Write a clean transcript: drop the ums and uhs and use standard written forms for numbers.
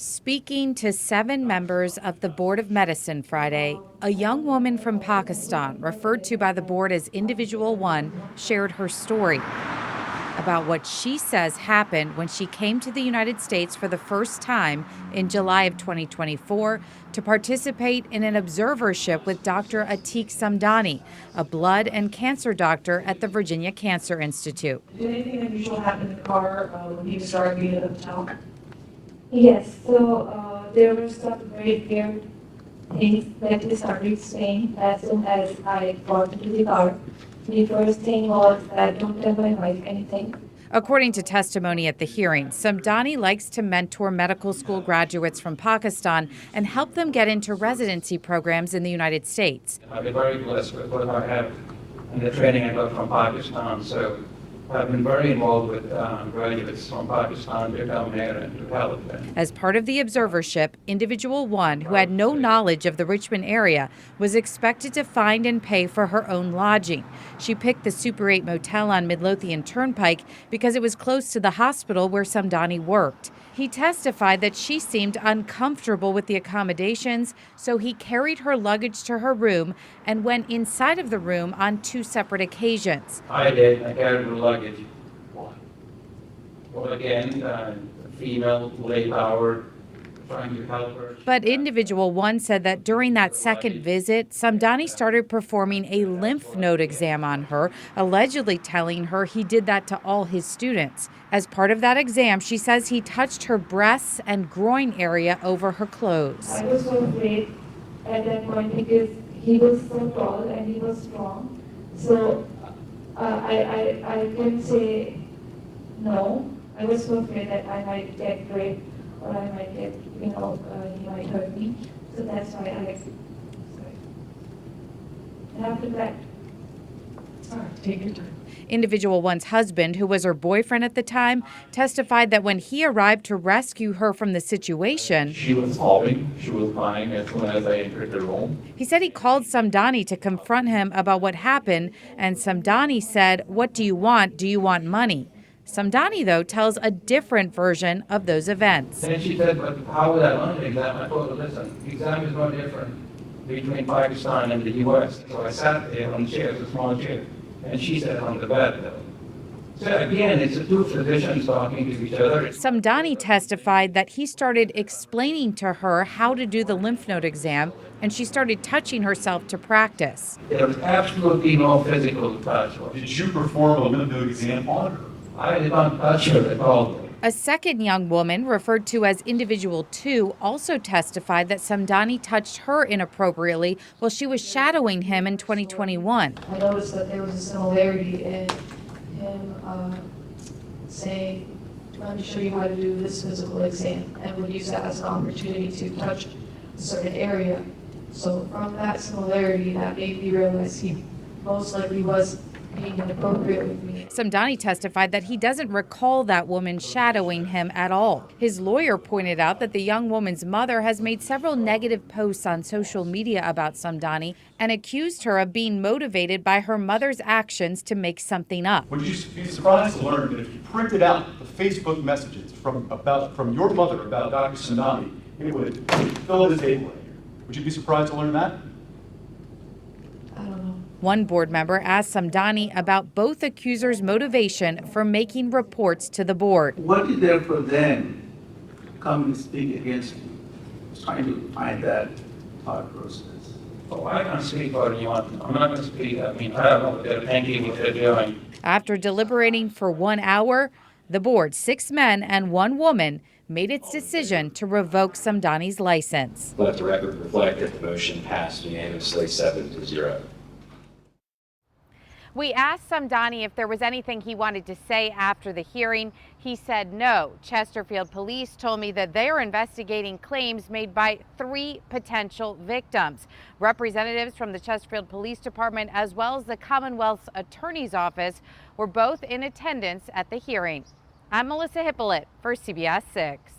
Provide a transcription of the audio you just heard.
Speaking to 7 members of the Board of Medicine Friday, a young woman from Pakistan, referred to by the board as Individual 1, shared her story about what she says happened when she came to the United States for the first time in July of 2024 to participate in an observership with Dr. Atiq Samdani, a blood and cancer doctor at the Virginia Cancer Institute. Did anything unusual happen in the car when he was driving into the hotel? Yes, so there were some very weird things that he started saying as soon as I got into the car. The first thing was that don't tell my wife anything. According to testimony at the hearing, Samdani likes to mentor medical school graduates from Pakistan and help them get into residency programs in the United States. I've been very blessed with what I have and the training I got from Pakistan. So I've been very involved with graduates from Pakistan to come here and to help them. As part of the observership, Individual 1, who had no knowledge of the Richmond area, was expected to find and pay for her own lodging. She picked the Super 8 motel on Midlothian Turnpike because it was close to the hospital where Samdani worked. He testified that she seemed uncomfortable with the accommodations, so he carried her luggage to her room and went inside of the room on 2 separate occasions. I did. I carried the luggage. Well, again, female, late hour, trying to help her. But Individual 1 said that during that second visit, Samdani started performing a lymph node exam on her, allegedly telling her he did that to all his students. As part of that exam, she says he touched her breasts and groin area over her clothes. I was so afraid at that point because he was so tall and he was strong. So I couldn't say no. I was so afraid that I might get raped or I might get, he might hurt me. So that's why and after that, All right, take your time. Individual 1's husband, who was her boyfriend at the time, testified that when he arrived to rescue her from the situation, She was sobbing. She was crying as soon as I entered the room. he said he called Samdani to confront him about what happened, and Samdani said, "What do you want? Do you want money?" Samdani, though, tells a different version of those events. Then she said, but how would I run the exam? I told her, listen, the exam is no different between Pakistan and the U.S. So I sat there on chairs, a small chair, and she sat on the bed. So again, it's the two physicians talking to each other. Samdani testified that he started explaining to her how to do the lymph node exam, and she started touching herself to practice. There was absolutely no physical touch. Did you perform a lymph node exam on her? I did not touch her at all. A second young woman, referred to as Individual 2, also testified that Samdani touched her inappropriately while she was shadowing him in 2021. I noticed that there was a similarity in him saying, let me show you how to do this physical exam, and would use that as an opportunity to touch a certain area. So from that similarity, that made me realize he most likely was being inappropriate with me. Samdani testified that he doesn't recall that woman shadowing him at all. His lawyer pointed out that the young woman's mother has made several negative posts on social media about Samdani and accused her of being motivated by her mother's actions to make something up. Would you be surprised to learn that if you printed out the Facebook messages from your mother about Dr. Samdani, it would fill the table in here? Would you be surprised to learn that? I don't know. One board member asked Samdani about both accusers' motivation for making reports to the board. What is there for them to come and speak against you? Trying to find that thought process. Oh, I can't speak for anyone. I'm not going to speak. I mean, I don't know what they're thinking, what they're doing. After deliberating for 1 hour, the board, 6 men and 1 woman, made its decision to revoke Samdani's license. Let the record reflect that the motion passed unanimously 7-0. We asked Samdani if there was anything he wanted to say after the hearing. He said no. Chesterfield police told me that they are investigating claims made by 3 potential victims. Representatives from the Chesterfield Police Department as well as the Commonwealth's Attorney's Office were both in attendance at the hearing. I'm Melissa Hippolyte for CBS 6.